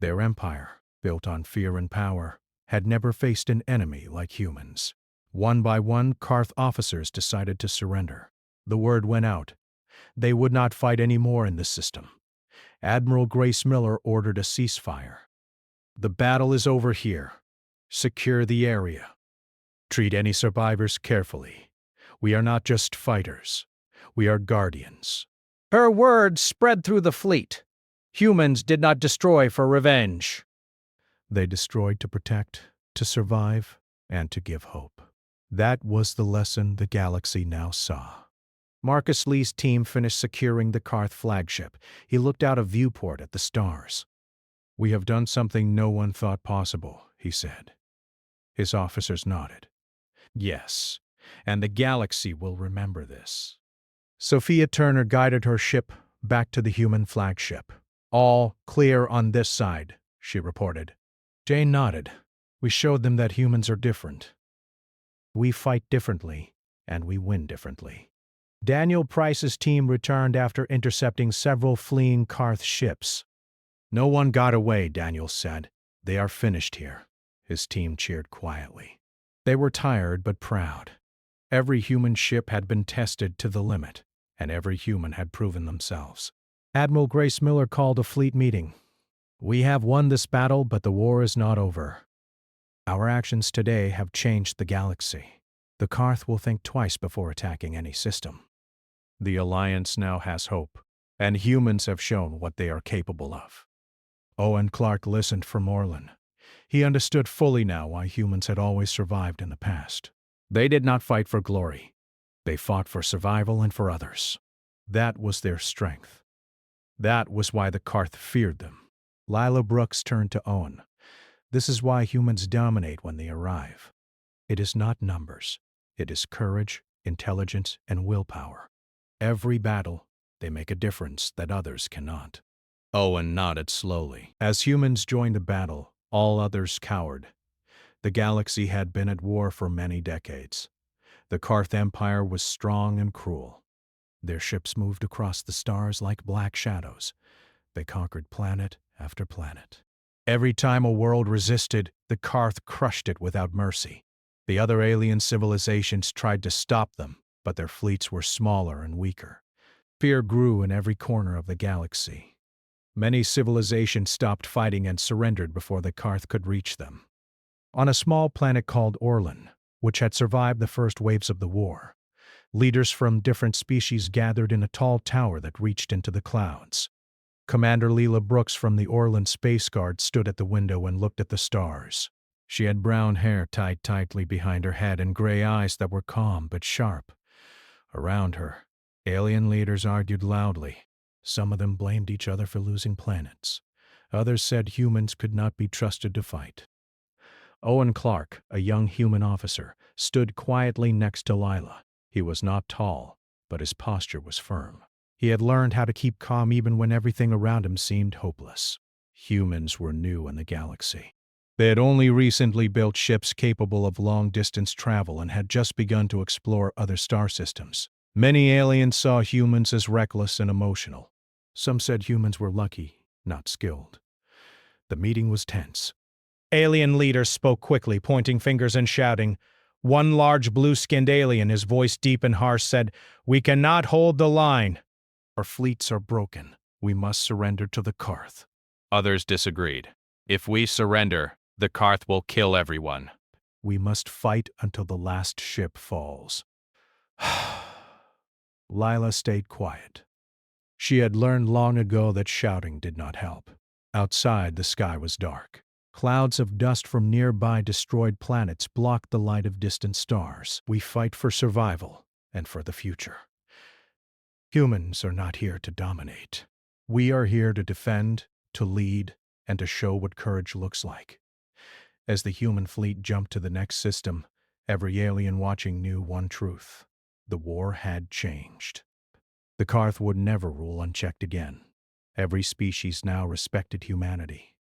Their empire, built on fear and power, had never faced an enemy like humans. One by one, Karth officers decided to surrender. The word went out. They would not fight anymore in this system. Admiral Grace Miller ordered a ceasefire. The battle is over here. Secure the area. Treat any survivors carefully. We are not just fighters. We are guardians. Her words spread through the fleet. Humans did not destroy for revenge. They destroyed to protect, to survive, and to give hope. That was the lesson the galaxy now saw. Marcus Lee's team finished securing the Karth flagship. He looked out a viewport at the stars. "We have done something no one thought possible," he said. His officers nodded. "Yes, and the galaxy will remember this." Sophia Turner guided her ship back to the human flagship. "All clear on this side," she reported. Jane nodded. "We showed them that humans are different. We fight differently, and we win differently." Daniel Price's team returned after intercepting several fleeing Karth ships. "No one got away," Daniel said. "They are finished here." His team cheered quietly. They were tired but proud. Every human ship had been tested to the limit, and every human had proven themselves. Admiral Grace Miller called a fleet meeting. "We have won this battle, but the war is not over. Our actions today have changed the galaxy. The Karth will think twice before attacking any system. The Alliance now has hope, and humans have shown what they are capable of." Owen Clark listened for Moreland. He understood fully now why humans had always survived in the past. They did not fight for glory. They fought for survival and for others. That was their strength. That was why the Karth feared them. Lila Brooks turned to Owen. "This is why humans dominate when they arrive. It is not numbers. It is courage, intelligence, and willpower. Every battle, they make a difference that others cannot." Owen nodded slowly. As humans joined the battle, all others cowered. The galaxy had been at war for many decades. The Karth Empire was strong and cruel. Their ships moved across the stars like black shadows. They conquered planet after planet. Every time a world resisted, the Karth crushed it without mercy. The other alien civilizations tried to stop them, but their fleets were smaller and weaker. Fear grew in every corner of the galaxy. Many civilizations stopped fighting and surrendered before the Karth could reach them. On a small planet called Orlan, which had survived the first waves of the war, leaders from different species gathered in a tall tower that reached into the clouds. Commander Leela Brooks from the Orlan Space Guard stood at the window and looked at the stars. She had brown hair tied tightly behind her head and gray eyes that were calm but sharp. Around her, alien leaders argued loudly. Some of them blamed each other for losing planets. Others said humans could not be trusted to fight. Owen Clark, a young human officer, stood quietly next to Lila. He was not tall, but his posture was firm. He had learned how to keep calm even when everything around him seemed hopeless. Humans were new in the galaxy. They had only recently built ships capable of long-distance travel and had just begun to explore other star systems. Many aliens saw humans as reckless and emotional. Some said humans were lucky, not skilled. The meeting was tense. Alien leaders spoke quickly, pointing fingers and shouting. One large blue-skinned alien, his voice deep and harsh, said, "We cannot hold the line. Our fleets are broken. We must surrender to the Karth." Others disagreed. "If we surrender, the Karth will kill everyone." "We must fight until the last ship falls." Lila stayed quiet. She had learned long ago that shouting did not help. Outside, the sky was dark. Clouds of dust from nearby destroyed planets blocked the light of distant stars. "We fight for survival and for the future. Humans are not here to dominate. We are here to defend, to lead, and to show what courage looks like." As the human fleet jumped to the next system, every alien watching knew one truth. The war had changed. The Karth would never rule unchecked again. Every species now respected humanity.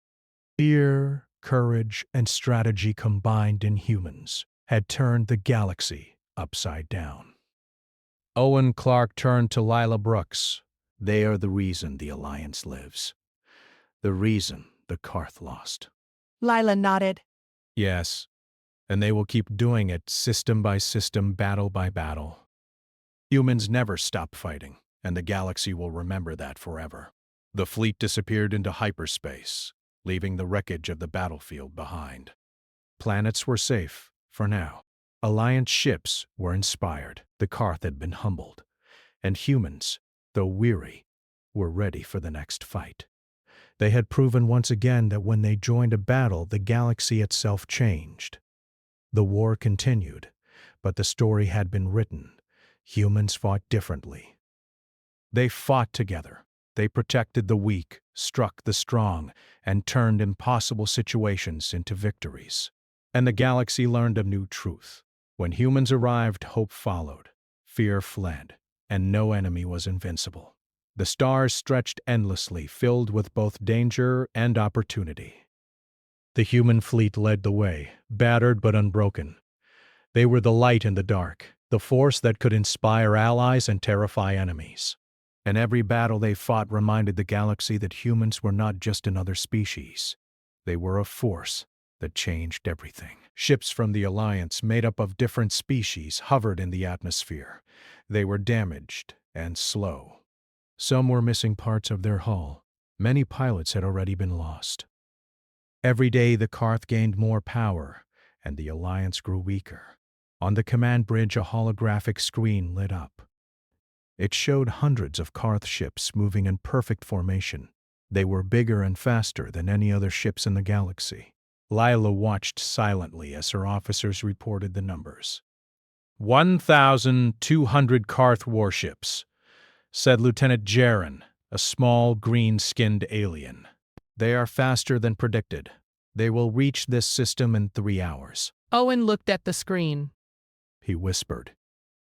Fear, courage, and strategy combined in humans had turned the galaxy upside down. Owen Clark turned to Lila Brooks. "They are the reason the Alliance lives. The reason the Karth lost. Lila nodded. Yes, and they will keep doing it system by system, battle by battle. Humans never stop fighting, and the galaxy will remember that forever. The fleet disappeared into hyperspace, leaving the wreckage of the battlefield behind. Planets were safe, for now. Alliance ships were inspired, the Karth had been humbled, and humans, though weary, were ready for the next fight. They had proven once again that when they joined a battle, the galaxy itself changed. The war continued, but the story had been written. Humans fought differently. They fought together. They protected the weak, struck the strong, and turned impossible situations into victories. And the galaxy learned a new truth. When humans arrived, hope followed, fear fled, and no enemy was invincible. The stars stretched endlessly, filled with both danger and opportunity. The human fleet led the way, battered but unbroken. They were the light in the dark, the force that could inspire allies and terrify enemies. And every battle they fought reminded the galaxy that humans were not just another species. They were a force that changed everything. Ships from the Alliance, made up of different species, hovered in the atmosphere. They were damaged and slow. Some were missing parts of their hull. Many pilots had already been lost. Every day the Karth gained more power, and the Alliance grew weaker. On the command bridge, a holographic screen lit up. It showed hundreds of Karth ships moving in perfect formation. They were bigger and faster than any other ships in the galaxy. Lila watched silently as her officers reported the numbers. 1,200 Karth warships, said Lieutenant Jaren, a small, green-skinned alien. They are faster than predicted. They will reach this system in 3 hours. Owen looked at the screen. He whispered,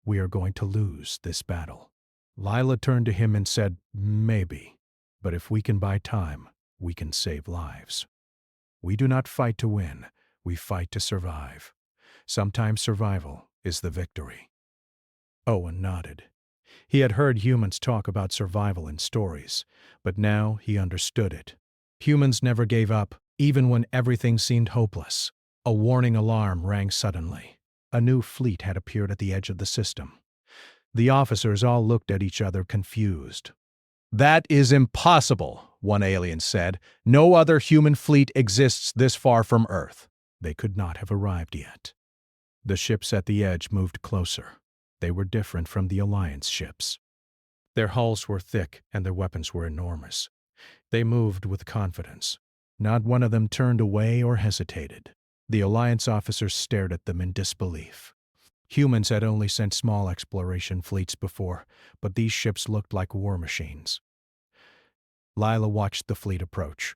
"We are going to lose this battle." Lila turned to him and said, "Maybe, but if we can buy time, we can save lives. We do not fight to win, we fight to survive. Sometimes survival is the victory." Owen nodded. He had heard humans talk about survival in stories, but now he understood it. Humans never gave up, even when everything seemed hopeless. A warning alarm rang suddenly. A new fleet had appeared at the edge of the system. The officers all looked at each other confused. "That is impossible," one alien said. "No other human fleet exists this far from Earth." They could not have arrived yet. The ships at the edge moved closer. They were different from the Alliance ships. Their hulls were thick and their weapons were enormous. They moved with confidence. Not one of them turned away or hesitated. The Alliance officers stared at them in disbelief. Humans had only sent small exploration fleets before, but these ships looked like war machines. Lila watched the fleet approach.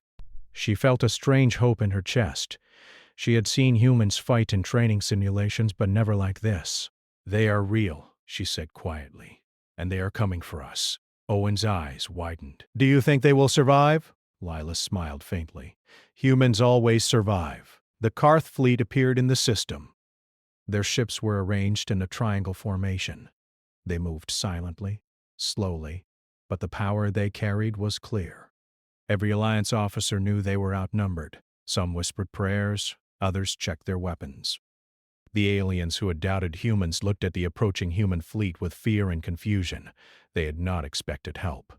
She felt a strange hope in her chest. She had seen humans fight in training simulations, but never like this. "They are real," she said quietly, "and they are coming for us." Owen's eyes widened. "Do you think they will survive?" Lila smiled faintly. "Humans always survive." The Karth fleet appeared in the system. Their ships were arranged in a triangle formation. They moved silently, slowly, but the power they carried was clear. Every Alliance officer knew they were outnumbered. Some whispered prayers, others checked their weapons. The aliens who had doubted humans looked at the approaching human fleet with fear and confusion. They had not expected help.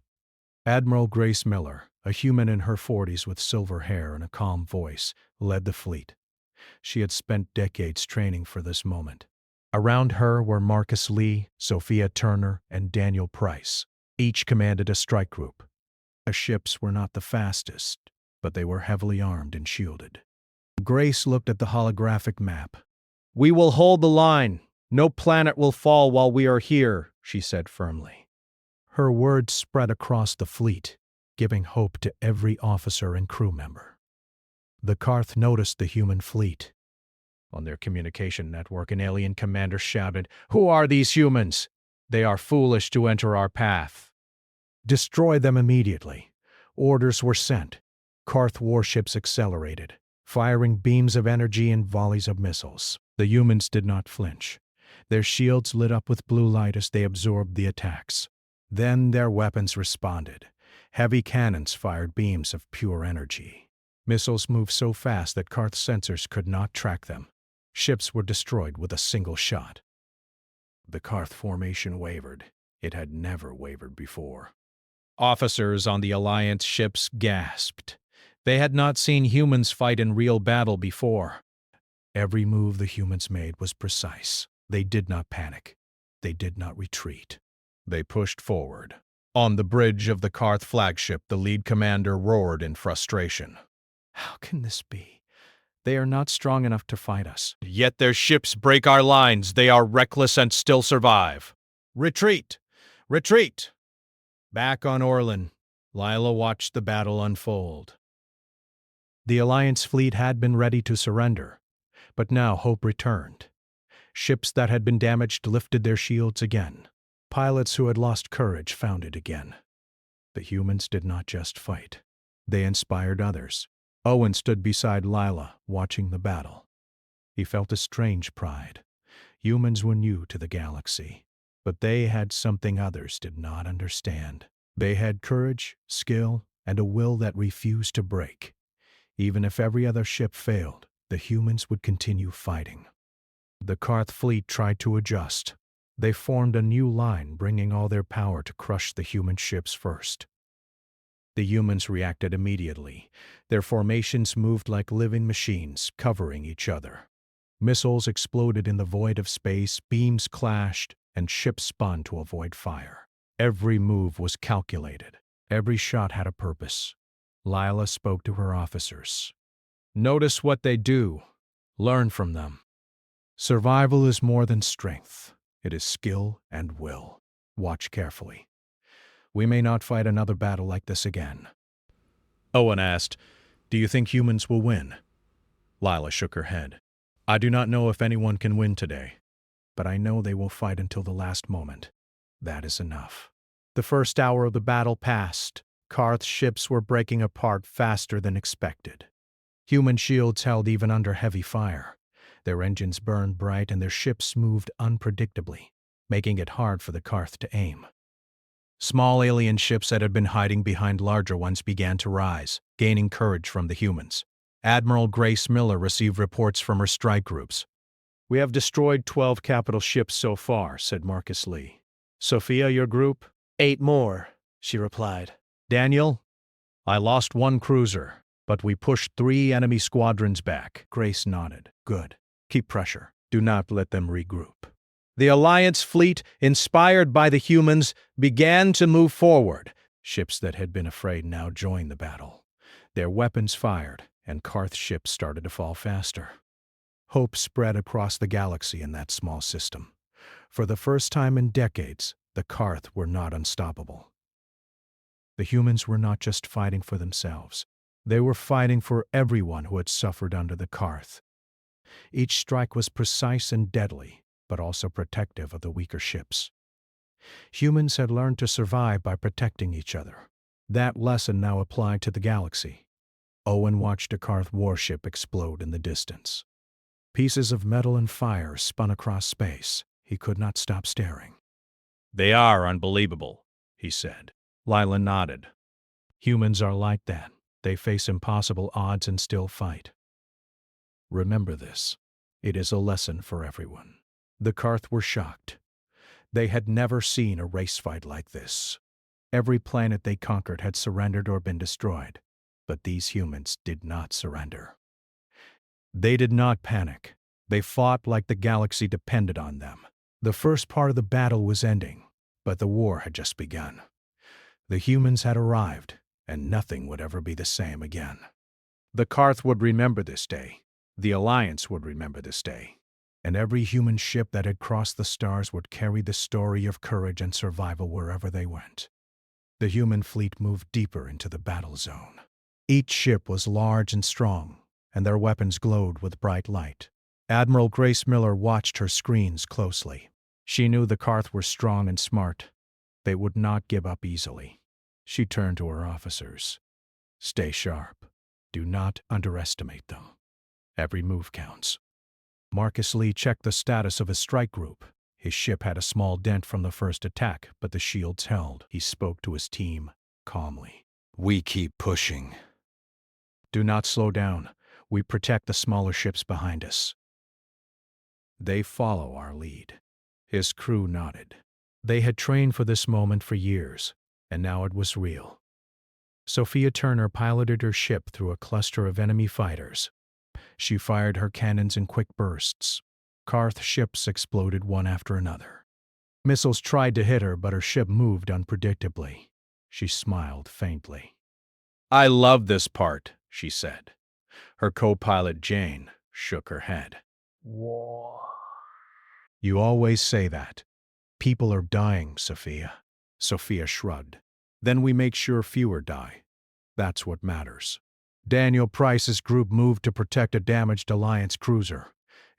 Admiral Grace Miller, a human in her 40s with silver hair and a calm voice, led the fleet. She had spent decades training for this moment. Around her were Marcus Lee, Sophia Turner, and Daniel Price. Each commanded a strike group. The ships were not the fastest, but they were heavily armed and shielded. Grace looked at the holographic map. "We will hold the line. No planet will fall while we are here," she said firmly. Her words spread across the fleet, giving hope to every officer and crew member. The Karth noticed the human fleet. On their communication network, an alien commander shouted, "Who are these humans? They are foolish to enter our path. Destroy them immediately." Orders were sent. Karth warships accelerated, firing beams of energy and volleys of missiles. The humans did not flinch. Their shields lit up with blue light as they absorbed the attacks. Then their weapons responded. Heavy cannons fired beams of pure energy. Missiles moved so fast that Karth's sensors could not track them. Ships were destroyed with a single shot. The Karth formation wavered. It had never wavered before. Officers on the Alliance ships gasped. They had not seen humans fight in real battle before. Every move the humans made was precise. They did not panic. They did not retreat. They pushed forward. On the bridge of the Karth flagship, the lead commander roared in frustration. How can this be? They are not strong enough to fight us. Yet their ships break our lines. They are reckless and still survive. Retreat! Retreat! Back on Orlan, Lila watched the battle unfold. The Alliance fleet had been ready to surrender, but now hope returned. Ships that had been damaged lifted their shields again. Pilots who had lost courage found it again. The humans did not just fight. They inspired others. Owen stood beside Lila, watching the battle. He felt a strange pride. Humans were new to the galaxy, but they had something others did not understand. They had courage, skill, and a will that refused to break. Even if every other ship failed, the humans would continue fighting. The Karth fleet tried to adjust. They formed a new line, bringing all their power to crush the human ships first. The humans reacted immediately. Their formations moved like living machines, covering each other. Missiles exploded in the void of space, beams clashed, and ships spun to avoid fire. Every move was calculated. Every shot had a purpose. Lila spoke to her officers. Notice what they do. Learn from them. Survival is more than strength. It is skill and will. Watch carefully. We may not fight another battle like this again. Owen asked, "Do you think humans will win?" Lila shook her head. I do not know if anyone can win today, but I know they will fight until the last moment. That is enough. The first hour of the battle passed. Karth's ships were breaking apart faster than expected. Human shields held even under heavy fire. Their engines burned bright and their ships moved unpredictably, making it hard for the Karth to aim. Small alien ships that had been hiding behind larger ones began to rise, gaining courage from the humans. Admiral Grace Miller received reports from her strike groups. "We have destroyed 12 capital ships so far," said Marcus Lee. "Sophia, your group?" "8 more," she replied. "Daniel?" "I lost 1 cruiser, but we pushed 3 enemy squadrons back." Grace nodded. Good. Keep pressure. Do not let them regroup. The Alliance fleet, inspired by the humans, began to move forward. Ships that had been afraid now joined the battle. Their weapons fired, and Karth ships started to fall faster. Hope spread across the galaxy in that small system. For the first time in decades, the Karth were not unstoppable. The humans were not just fighting for themselves. They were fighting for everyone who had suffered under the Karth. Each strike was precise and deadly, but also protective of the weaker ships. Humans had learned to survive by protecting each other. That lesson now applied to the galaxy. Owen watched a Karth warship explode in the distance. Pieces of metal and fire spun across space. He could not stop staring. "They are unbelievable," he said. Lila nodded. Humans are like that. They face impossible odds and still fight. Remember this. It is a lesson for everyone. The Karth were shocked. They had never seen a race fight like this. Every planet they conquered had surrendered or been destroyed, but these humans did not surrender. They did not panic. They fought like the galaxy depended on them. The first part of the battle was ending, but the war had just begun. The humans had arrived, and nothing would ever be the same again. The Karth would remember this day. The Alliance would remember this day. And every human ship that had crossed the stars would carry the story of courage and survival wherever they went. The human fleet moved deeper into the battle zone. Each ship was large and strong, and their weapons glowed with bright light. Admiral Grace Miller watched her screens closely. She knew the Karth were strong and smart. They would not give up easily. She turned to her officers. Stay sharp. Do not underestimate them. Every move counts. Marcus Lee checked the status of his strike group. His ship had a small dent from the first attack, but the shields held. He spoke to his team calmly. We keep pushing. Do not slow down. We protect the smaller ships behind us. They follow our lead. His crew nodded. They had trained for this moment for years, and now it was real. Sophia Turner piloted her ship through a cluster of enemy fighters. She fired her cannons in quick bursts. Karth ships exploded one after another. Missiles tried to hit her, but her ship moved unpredictably. She smiled faintly. I love this part, she said. Her co-pilot Jane shook her head. You always say that. People are dying, Sophia. Sophia shrugged. Then we make sure fewer die. That's what matters. Daniel Price's group moved to protect a damaged Alliance cruiser.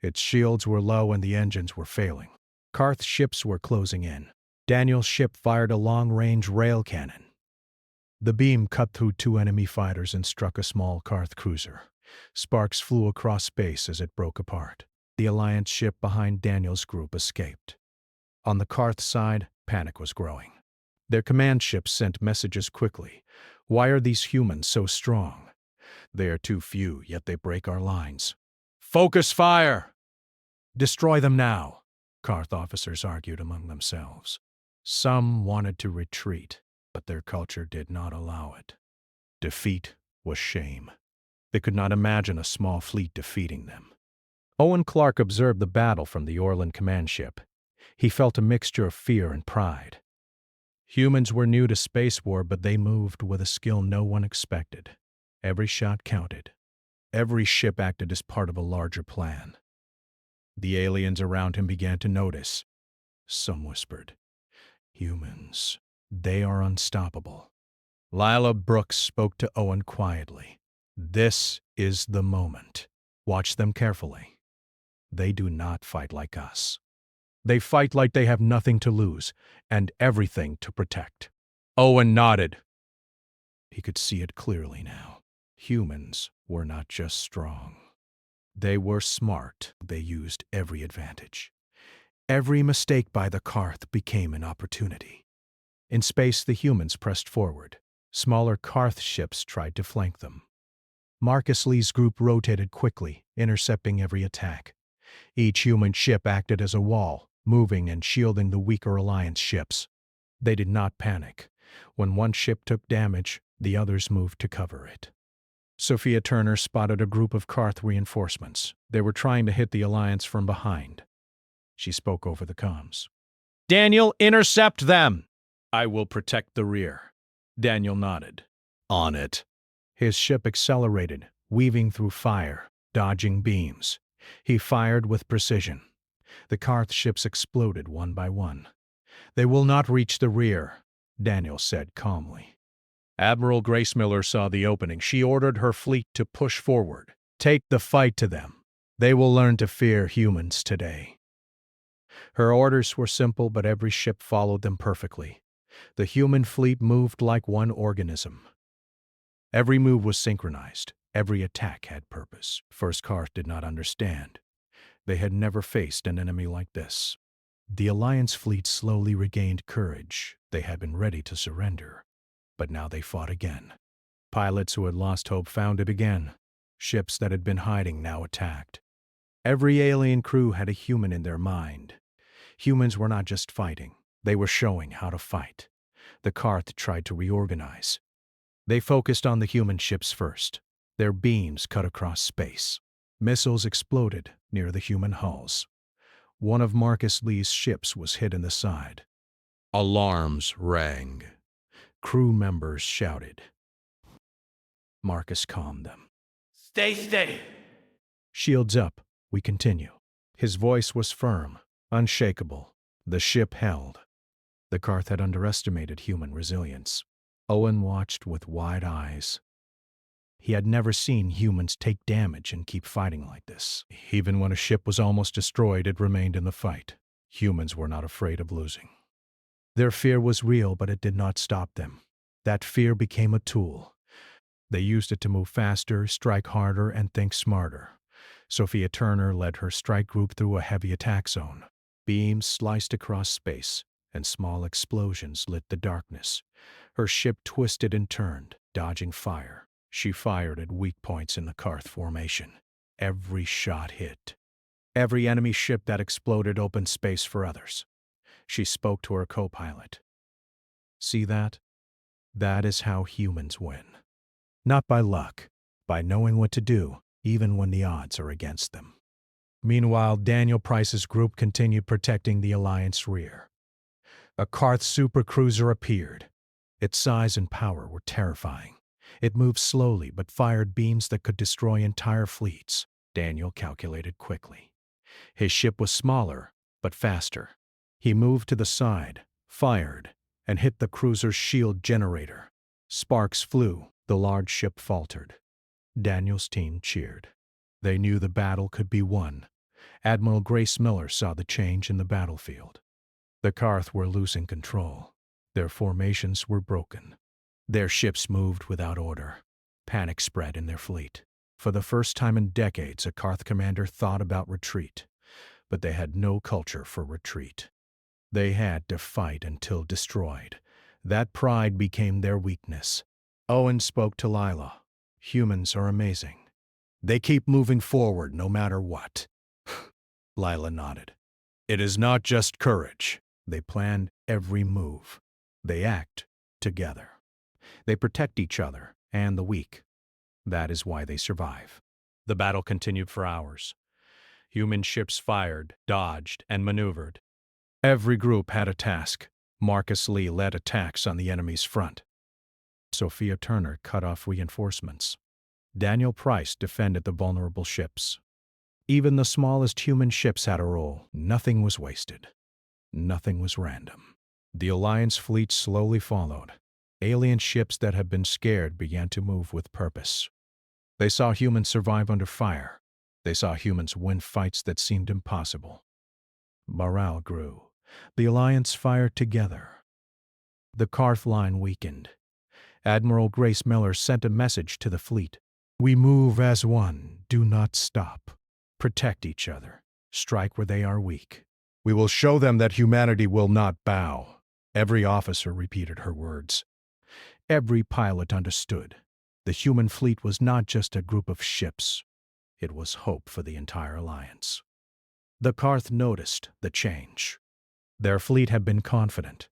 Its shields were low and the engines were failing. Karth's ships were closing in. Daniel's ship fired a long-range rail cannon. The beam cut through two enemy fighters and struck a small Karth cruiser. Sparks flew across space as it broke apart. The Alliance ship behind Daniel's group escaped. On the Karth side, panic was growing. Their command ships sent messages quickly. Why are these humans so strong? They are too few, yet they break our lines. Focus fire! Destroy them now, Karth officers argued among themselves. Some wanted to retreat, but their culture did not allow it. Defeat was shame. They could not imagine a small fleet defeating them. Owen Clark observed the battle from the Orlan command ship. He felt a mixture of fear and pride. Humans were new to space war, but they moved with a skill no one expected. Every shot counted. Every ship acted as part of a larger plan. The aliens around him began to notice. Some whispered, "Humans, they are unstoppable." Lila Brooks spoke to Owen quietly. "This is the moment. Watch them carefully. They do not fight like us. They fight like they have nothing to lose and everything to protect." Owen nodded. He could see it clearly now. Humans were not just strong. They were smart. They used every advantage. Every mistake by the Karth became an opportunity. In space, the humans pressed forward. Smaller Karth ships tried to flank them. Marcus Lee's group rotated quickly, intercepting every attack. Each human ship acted as a wall, moving and shielding the weaker Alliance ships. They did not panic. When one ship took damage, the others moved to cover it. Sophia Turner spotted a group of Karth reinforcements. They were trying to hit the Alliance from behind. She spoke over the comms. Daniel, intercept them! "I will protect the rear." Daniel nodded. On it. His ship accelerated, weaving through fire, dodging beams. He fired with precision. The Karth ships exploded one by one. "They will not reach the rear," Daniel said calmly. Admiral Grace Miller saw the opening. She ordered her fleet to push forward. "Take the fight to them. They will learn to fear humans today." Her orders were simple, but every ship followed them perfectly. The human fleet moved like one organism. Every move was synchronized. Every attack had purpose. First Karth did not understand. They had never faced an enemy like this. The Alliance fleet slowly regained courage. They had been ready to surrender. But now they fought again. Pilots who had lost hope found it again. Ships that had been hiding now attacked. Every alien crew had a human in their mind. Humans were not just fighting. They were showing how to fight. The Karth tried to reorganize. They focused on the human ships first. Their beams cut across space. Missiles exploded near the human hulls. One of Marcus Lee's ships was hit in the side. Alarms rang. Crew members shouted. Marcus calmed them. Stay. "Shields up. We continue." His voice was firm, unshakable. The ship held. The Karth had underestimated human resilience. Owen watched with wide eyes. He had never seen humans take damage and keep fighting like this. Even when a ship was almost destroyed, it remained in the fight. Humans were not afraid of losing. Their fear was real, but it did not stop them. That fear became a tool. They used it to move faster, strike harder, and think smarter. Sophia Turner led her strike group through a heavy attack zone. Beams sliced across space, and small explosions lit the darkness. Her ship twisted and turned, dodging fire. She fired at weak points in the Karth formation. Every shot hit. Every enemy ship that exploded opened space for others. She spoke to her co-pilot. See that? That is how humans win. Not by luck, by knowing what to do, even when the odds are against them. Meanwhile, Daniel Price's group continued protecting the Alliance rear. A Karth supercruiser appeared. Its size and power were terrifying. It moved slowly but fired beams that could destroy entire fleets, Daniel calculated quickly. His ship was smaller, but faster. He moved to the side, fired, and hit the cruiser's shield generator. Sparks flew, the large ship faltered. Daniel's team cheered. They knew the battle could be won. Admiral Grace Miller saw the change in the battlefield. The Karth were losing control. Their formations were broken. Their ships moved without order. Panic spread in their fleet. For the first time in decades, a Karth commander thought about retreat. But they had no culture for retreat. They had to fight until destroyed. That pride became their weakness. Owen spoke to Lila. Humans are amazing. They keep moving forward no matter what. Lila nodded. It is not just courage. They plan every move. They act together. They protect each other and the weak. That is why they survive. The battle continued for hours. Human ships fired, dodged, and maneuvered. Every group had a task. Marcus Lee led attacks on the enemy's front. Sophia Turner cut off reinforcements. Daniel Price defended the vulnerable ships. Even the smallest human ships had a role. Nothing was wasted. Nothing was random. The Alliance fleet slowly followed. Alien ships that had been scared began to move with purpose. They saw humans survive under fire. They saw humans win fights that seemed impossible. Morale grew. The Alliance fired together. The Karth line weakened. Admiral Grace Miller sent a message to the fleet. We move as one. Do not stop. Protect each other. Strike where they are weak. We will show them that humanity will not bow. Every officer repeated her words. Every pilot understood. The human fleet was not just a group of ships. It was hope for the entire Alliance. The Karth noticed the change. Their fleet had been confident.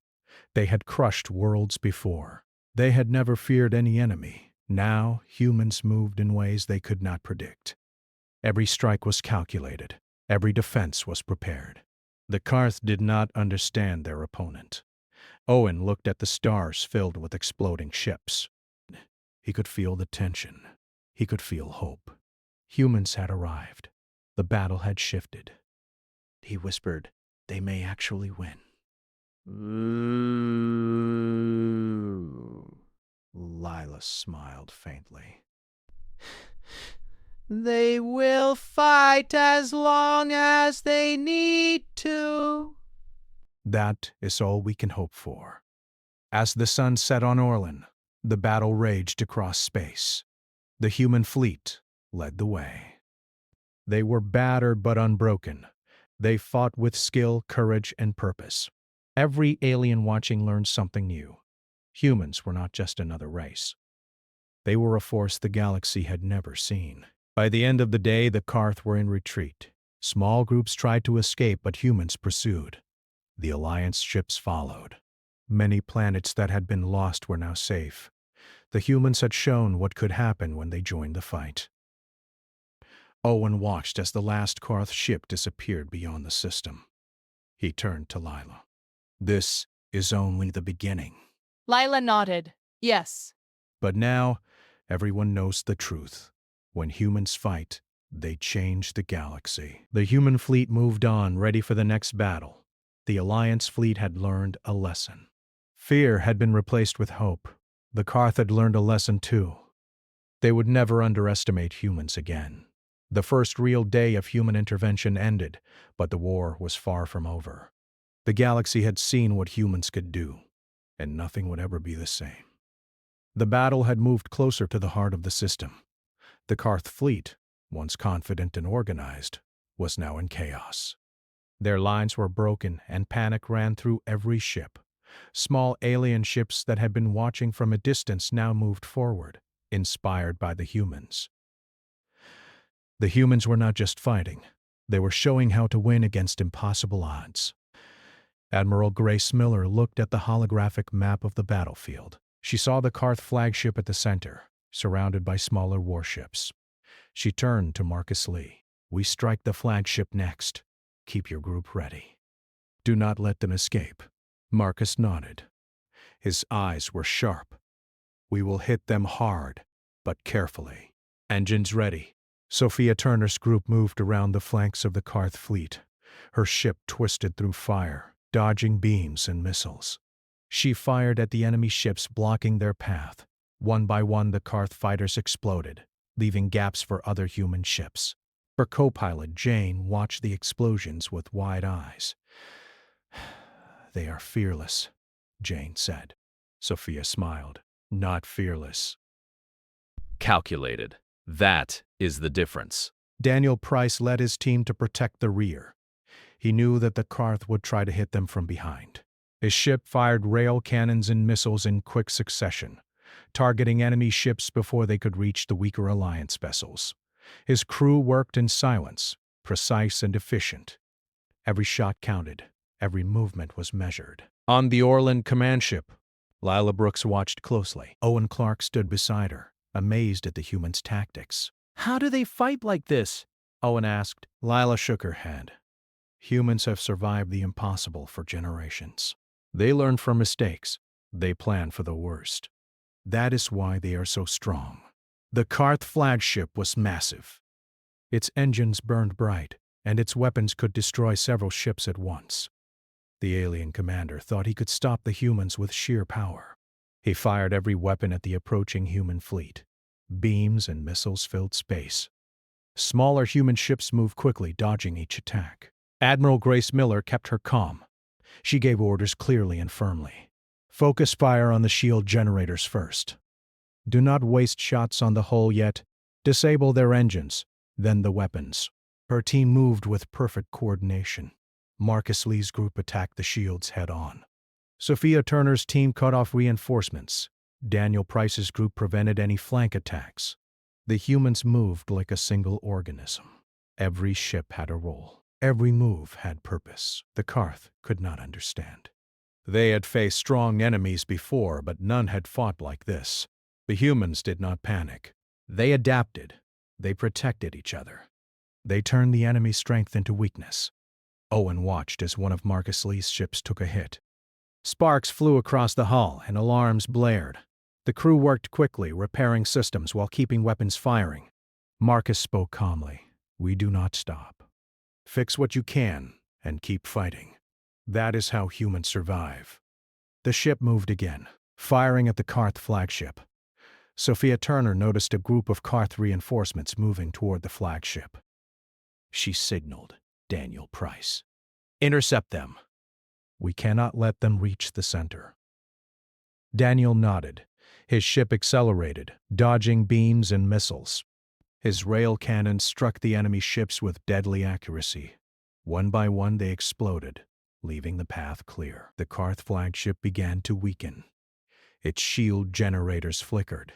They had crushed worlds before. They had never feared any enemy. Now, humans moved in ways they could not predict. Every strike was calculated. Every defense was prepared. The Karth did not understand their opponent. Owen looked at the stars filled with exploding ships. He could feel the tension. He could feel hope. Humans had arrived. The battle had shifted. He whispered, they may actually win. Ooh. Lila smiled faintly. They will fight as long as they need to. That is all we can hope for. As the sun set on Orlin, the battle raged across space. The human fleet led the way. They were battered but unbroken. They fought with skill, courage, and purpose. Every alien watching learned something new. Humans were not just another race. They were a force the galaxy had never seen. By the end of the day, the Karth were in retreat. Small groups tried to escape, but humans pursued. The Alliance ships followed. Many planets that had been lost were now safe. The humans had shown what could happen when they joined the fight. Owen watched as the last Karth ship disappeared beyond the system. He turned to Lila. This is only the beginning. Lila nodded. Yes. But now, everyone knows the truth. When humans fight, they change the galaxy. The human fleet moved on, ready for the next battle. The Alliance fleet had learned a lesson. Fear had been replaced with hope. The Karth had learned a lesson too. They would never underestimate humans again. The first real day of human intervention ended, but the war was far from over. The galaxy had seen what humans could do, and nothing would ever be the same. The battle had moved closer to the heart of the system. The Karth fleet, once confident and organized, was now in chaos. Their lines were broken and panic ran through every ship. Small alien ships that had been watching from a distance now moved forward. inspired by the humans. The humans were not just fighting, they were showing how to win against impossible odds. Admiral Grace Miller looked at the holographic map of the battlefield. She saw the Karth flagship at the center, surrounded by smaller warships. She turned to Marcus Lee. "We strike the flagship next. Keep your group ready. Do not let them escape." Marcus nodded. His eyes were sharp. "We will hit them hard, but carefully. Engines ready." Sophia Turner's group moved around the flanks of the Karth fleet. Her ship twisted through fire, dodging beams and missiles. She fired at the enemy ships, blocking their path. One by one, the Karth fighters exploded, leaving gaps for other human ships. Her co-pilot, Jane, watched the explosions with wide eyes. "They are fearless," Jane said. Sophia smiled. "Not fearless." Calculated. That is the difference. Daniel Price led his team to protect the rear. He knew that the Karth would try to hit them from behind. His ship fired rail cannons and missiles in quick succession, targeting enemy ships before they could reach the weaker Alliance vessels. His crew worked in silence, precise and efficient. Every shot counted. Every movement was measured. On the Orland command ship, Lila Brooks watched closely. Owen Clark stood beside her, amazed at the humans' tactics. How do they fight like this? Owen asked. Lila shook her head. Humans have survived the impossible for generations. They learn from mistakes. They plan for the worst. That is why they are so strong. The Karth flagship was massive. Its engines burned bright, and its weapons could destroy several ships at once. The alien commander thought he could stop the humans with sheer power. He fired every weapon at the approaching human fleet. Beams and missiles filled space. Smaller human ships moved quickly, dodging each attack. Admiral Grace Miller kept her calm. She gave orders clearly and firmly. "Focus fire on the shield generators first. Do not waste shots on the hull yet. Disable their engines, then the weapons." Her team moved with perfect coordination. Marcus Lee's group attacked the shields head-on. Sophia Turner's team cut off reinforcements. Daniel Price's group prevented any flank attacks. The humans moved like a single organism. Every ship had a role. Every move had purpose. The Karth could not understand. They had faced strong enemies before, but none had fought like this. The humans did not panic. They adapted. They protected each other. They turned the enemy's strength into weakness. Owen watched as one of Marcus Lee's ships took a hit. Sparks flew across the hull and alarms blared. The crew worked quickly, repairing systems while keeping weapons firing. Marcus spoke calmly. "We do not stop. Fix what you can and keep fighting. That is how humans survive." The ship moved again, firing at the Karth flagship. Sophia Turner noticed a group of Karth reinforcements moving toward the flagship. She signaled Daniel Price. "Intercept them. We cannot let them reach the center." Daniel nodded. His ship accelerated, dodging beams and missiles. His rail cannons struck the enemy ships with deadly accuracy. One by one they exploded, leaving the path clear. The Karth flagship began to weaken. Its shield generators flickered.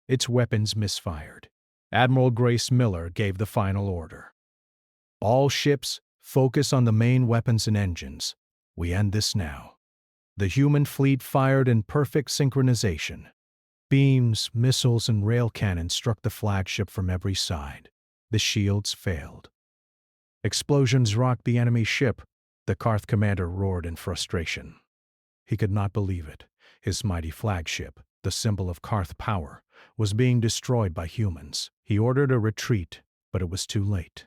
Its weapons misfired. Admiral Grace Miller gave the final order. "All ships, focus on the main weapons and engines. We end this now." The human fleet fired in perfect synchronization. Beams, missiles, and rail cannons struck the flagship from every side. The shields failed. Explosions rocked the enemy ship. The Karth commander roared in frustration. He could not believe it. His mighty flagship, the symbol of Karth power, was being destroyed by humans. He ordered a retreat, but it was too late.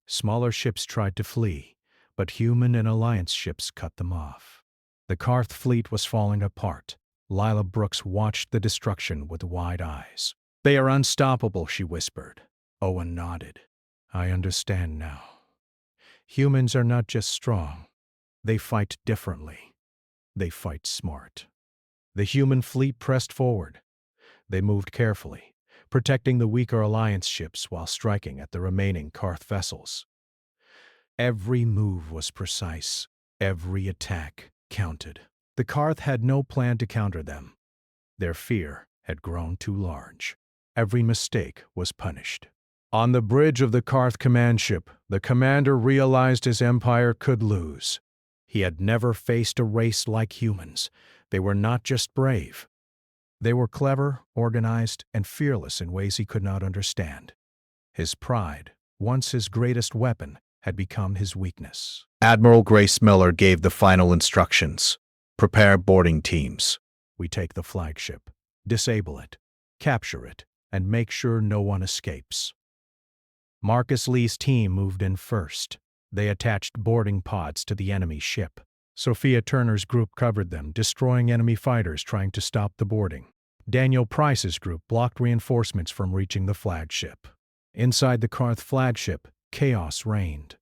Smaller ships tried to flee, but human and Alliance ships cut them off. The Karth fleet was falling apart. Lila Brooks watched the destruction with wide eyes. "They are unstoppable," she whispered. Owen nodded. "I understand now. Humans are not just strong. They fight differently. They fight smart." The human fleet pressed forward. They moved carefully, protecting the weaker Alliance ships while striking at the remaining Karth vessels. Every move was precise. Every attack counted. The Karth had no plan to counter them. Their fear had grown too large. Every mistake was punished. On the bridge of the Karth command ship, the commander realized his empire could lose. He had never faced a race like humans. They were not just brave. They were clever, organized, and fearless in ways he could not understand. His pride, once his greatest weapon, had become his weakness. Admiral Grace Miller gave the final instructions. Prepare boarding teams. We take the flagship, disable it, capture it, and make sure no one escapes. Marcus Lee's team moved in first. They attached boarding pods to the enemy ship. Sophia Turner's group covered them, destroying enemy fighters trying to stop the boarding. Daniel Price's group blocked reinforcements from reaching the flagship. Inside the Karth flagship, chaos reigned.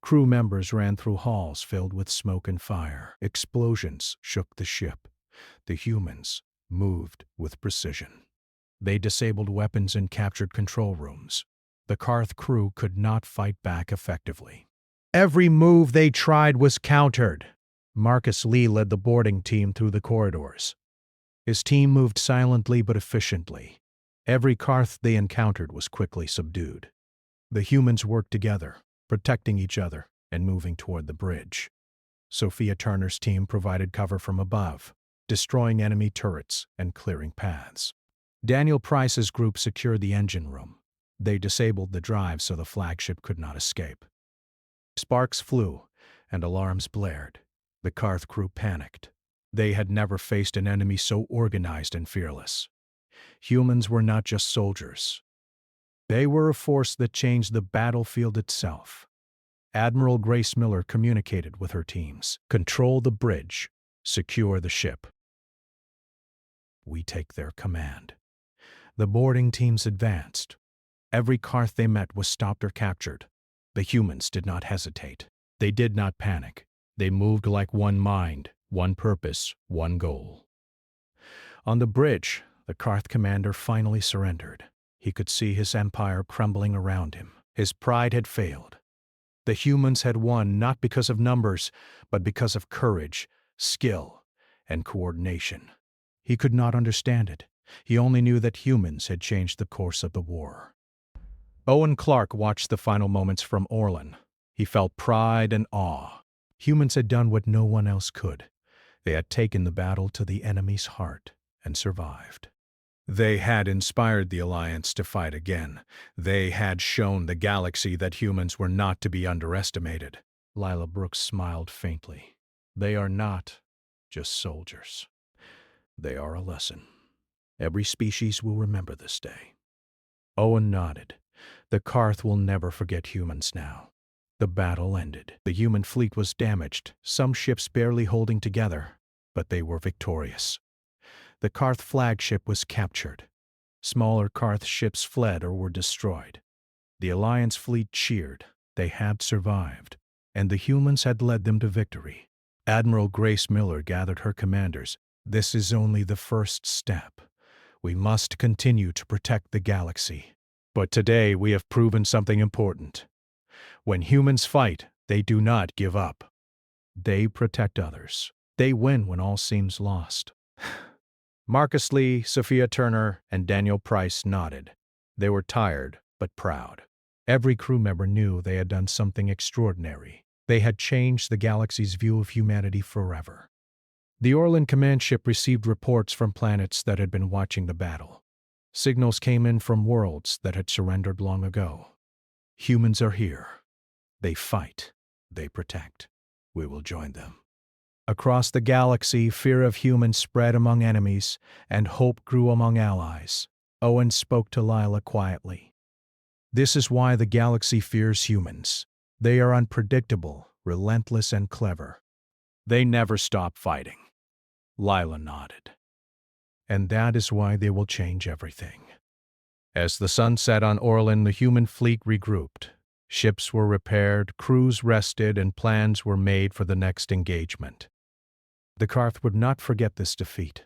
Crew members ran through halls filled with smoke and fire. Explosions shook the ship. The humans moved with precision. They disabled weapons and captured control rooms. The Karth crew could not fight back effectively. Every move they tried was countered. Marcus Lee led the boarding team through the corridors. His team moved silently but efficiently. Every Karth they encountered was quickly subdued. The humans worked together, protecting each other and moving toward the bridge. Sophia Turner's team provided cover from above, destroying enemy turrets and clearing paths. Daniel Price's group secured the engine room. They disabled the drive so the flagship could not escape. Sparks flew and alarms blared. The Karth crew panicked. They had never faced an enemy so organized and fearless. Humans were not just soldiers. They were a force that changed the battlefield itself. Admiral Grace Miller communicated with her teams. Control the bridge. Secure the ship. We take their command. The boarding teams advanced. Every Karth they met was stopped or captured. The humans did not hesitate. They did not panic. They moved like one mind, one purpose, one goal. On the bridge, the Karth commander finally surrendered. He could see his empire crumbling around him. His pride had failed. The humans had won not because of numbers, but because of courage, skill, and coordination. He could not understand it. He only knew that humans had changed the course of the war. Owen Clark watched the final moments from Orlin. He felt pride and awe. Humans had done what no one else could. They had taken the battle to the enemy's heart and survived. They had inspired the Alliance to fight again. They had shown the galaxy that humans were not to be underestimated. Lila Brooks smiled faintly. They are not just soldiers. They are a lesson. Every species will remember this day. Owen nodded. The Karth will never forget humans now. The battle ended. The human fleet was damaged, some ships barely holding together, but they were victorious. The Karth flagship was captured. Smaller Karth ships fled or were destroyed. The Alliance fleet cheered. They had survived, and the humans had led them to victory. Admiral Grace Miller gathered her commanders. This is only the first step. We must continue to protect the galaxy. But today we have proven something important. When humans fight, they do not give up. They protect others. They win when all seems lost. Marcus Lee, Sophia Turner, and Daniel Price nodded. They were tired, but proud. Every crew member knew they had done something extraordinary. They had changed the galaxy's view of humanity forever. The Orlin command ship received reports from planets that had been watching the battle. Signals came in from worlds that had surrendered long ago. Humans are here. They fight. They protect. We will join them. Across the galaxy, fear of humans spread among enemies, and hope grew among allies. Owen spoke to Lila quietly. This is why the galaxy fears humans. They are unpredictable, relentless, and clever. They never stop fighting. Lila nodded. And that is why they will change everything. As the sun set on Orlin, the human fleet regrouped. Ships were repaired, crews rested, and plans were made for the next engagement. The Karth would not forget this defeat,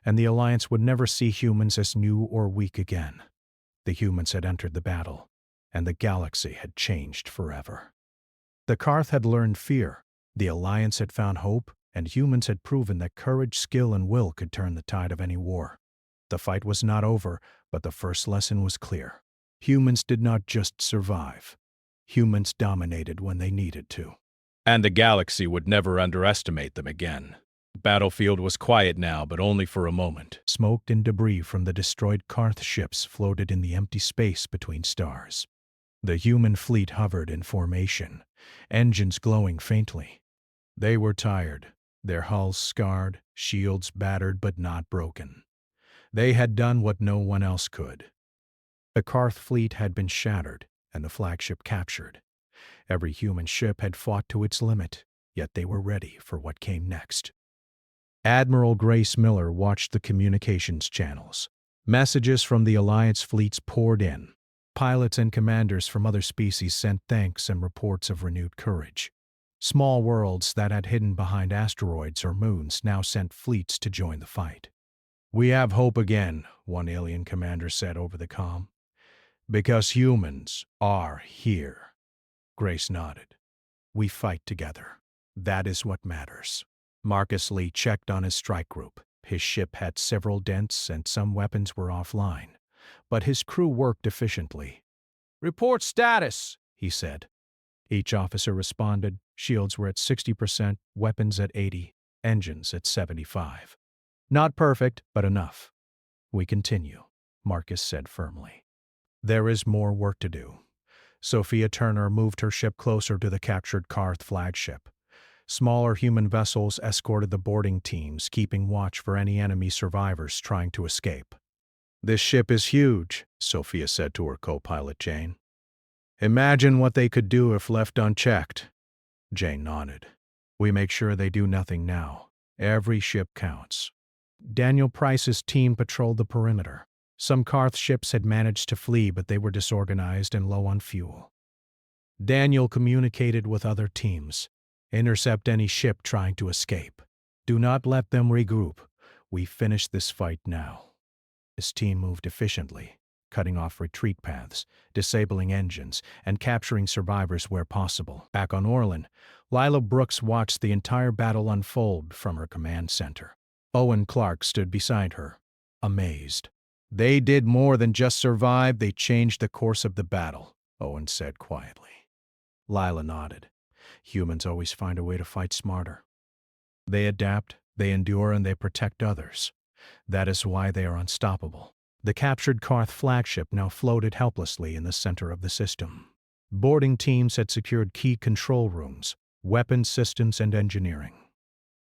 and the Alliance would never see humans as new or weak again. The humans had entered the battle, and the galaxy had changed forever. The Karth had learned fear, the Alliance had found hope, and humans had proven that courage, skill, and will could turn the tide of any war. The fight was not over, But the first lesson was clear. Humans did not just survive. Humans dominated when they needed to. And the galaxy would never underestimate them again. The battlefield was quiet now, but only for a moment. Smoke and debris from the destroyed Karth ships floated in the empty space between stars. The human fleet hovered in formation, engines glowing faintly. They were tired, their hulls scarred, shields battered but not broken. They had done what no one else could. The Karth fleet had been shattered and the flagship captured. Every human ship had fought to its limit, yet they were ready for what came next. Admiral Grace Miller watched the communications channels. Messages from the Alliance fleets poured in. Pilots and commanders from other species sent thanks and reports of renewed courage. Small worlds that had hidden behind asteroids or moons now sent fleets to join the fight. "We have hope again," one alien commander said over the comm. "Because humans are here." Grace nodded. "We fight together. That is what matters." Marcus Lee checked on his strike group. His ship had several dents and some weapons were offline, but his crew worked efficiently. "Report status," he said. Each officer responded. Shields were at 60%, weapons at 80%, engines at 75%. "Not perfect, but enough." "We continue," Marcus said firmly. "There is more work to do." Sophia Turner moved her ship closer to the captured Karth flagship. Smaller human vessels escorted the boarding teams, keeping watch for any enemy survivors trying to escape. "This ship is huge," Sophia said to her co-pilot Jane. "Imagine what they could do if left unchecked." Jane nodded. "We make sure they do nothing now. Every ship counts." Daniel Price's team patrolled the perimeter. Some Karth ships had managed to flee, but they were disorganized and low on fuel. Daniel communicated with other teams. "Intercept any ship trying to escape. Do not let them regroup. We finish this fight now." His team moved efficiently, cutting off retreat paths, disabling engines, and capturing survivors where possible. Back on Orlin, Lila Brooks watched the entire battle unfold from her command center. Owen Clark stood beside her, amazed. "They did more than just survive, they changed the course of the battle," Owen said quietly. Lila nodded. "Humans always find a way to fight smarter. They adapt, they endure, and they protect others. That is why they are unstoppable." The captured Karth flagship now floated helplessly in the center of the system. Boarding teams had secured key control rooms, weapons systems, and engineering.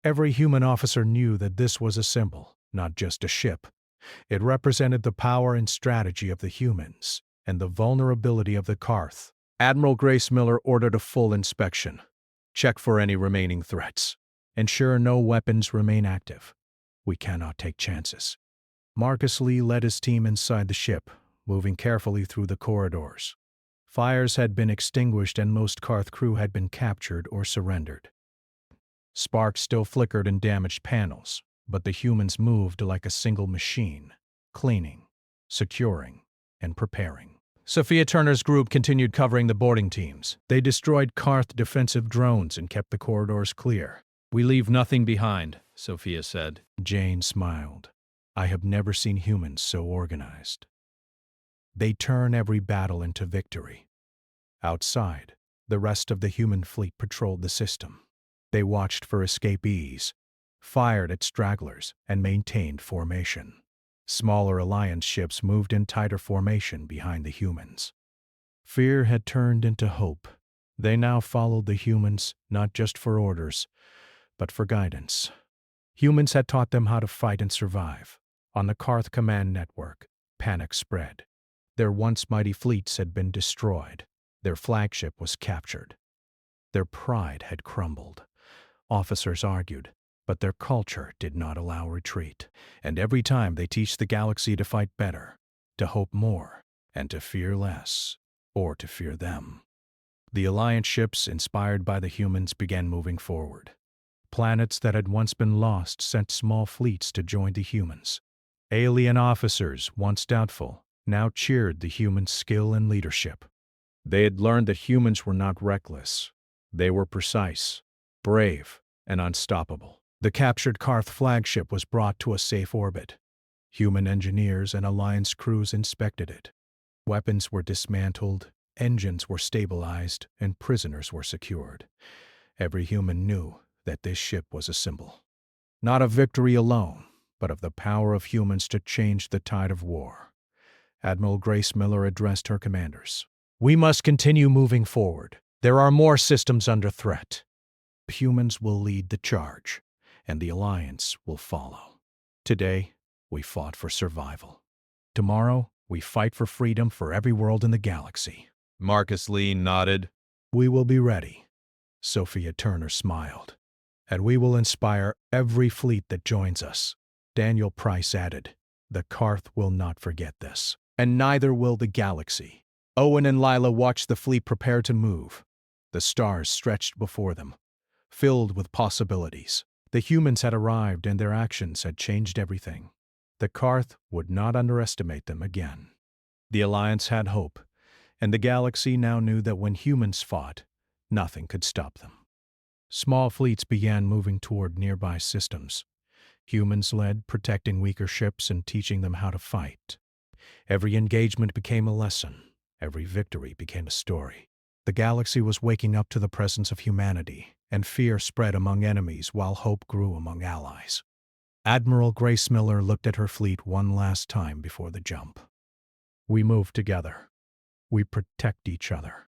Every human officer knew that this was a symbol, not just a ship. It represented the power and strategy of the humans, and the vulnerability of the Karth. Admiral Grace Miller ordered a full inspection. "Check for any remaining threats. Ensure no weapons remain active. We cannot take chances." Marcus Lee led his team inside the ship, moving carefully through the corridors. Fires had been extinguished and most Karth crew had been captured or surrendered. Sparks still flickered in damaged panels, but the humans moved like a single machine, cleaning, securing, and preparing. Sophia Turner's group continued covering the boarding teams. They destroyed Karth defensive drones and kept the corridors clear. "We leave nothing behind," Sophia said. Jane smiled. "I have never seen humans so organized." They turn every battle into victory. Outside, the rest of the human fleet patrolled the system. They watched for escapees, fired at stragglers, and maintained formation. Smaller Alliance ships moved in tighter formation behind the humans. Fear had turned into hope. They now followed the humans, not just for orders, but for guidance. Humans had taught them how to fight and survive. On the Karth command network, panic spread. Their once mighty fleets had been destroyed. Their flagship was captured. Their pride had crumbled. Officers argued, but their culture did not allow retreat. And every time they teach the galaxy to fight better, to hope more, and to fear less, or to fear them. The Alliance ships, inspired by the humans, began moving forward. Planets that had once been lost sent small fleets to join the humans. Alien officers, once doubtful, now cheered the humans' skill and leadership. They had learned that humans were not reckless. They were precise, brave, and unstoppable. The captured Karth flagship was brought to a safe orbit. Human engineers and Alliance crews inspected it. Weapons were dismantled, engines were stabilized, and prisoners were secured. Every human knew that this ship was a symbol, not of victory alone, but of the power of humans to change the tide of war. Admiral Grace Miller addressed her commanders. We must continue moving forward. There are more systems under threat. Humans will lead the charge, and the Alliance will follow. Today, we fought for survival. Tomorrow, we fight for freedom for every world in the galaxy. Marcus Lee nodded. We will be ready. Sophia Turner smiled. And we will inspire every fleet that joins us. Daniel Price added, the Karth will not forget this. And neither will the galaxy. Owen and Lila watched the fleet prepare to move. The stars stretched before them, filled with possibilities. The humans had arrived and their actions had changed everything. The Karth would not underestimate them again. The Alliance had hope, and the galaxy now knew that when humans fought, nothing could stop them. Small fleets began moving toward nearby systems. Humans led, protecting weaker ships and teaching them how to fight. Every engagement became a lesson. Every victory became a story. The galaxy was waking up to the presence of humanity, and fear spread among enemies while hope grew among allies. Admiral Grace Miller looked at her fleet one last time before the jump. We move together. We protect each other.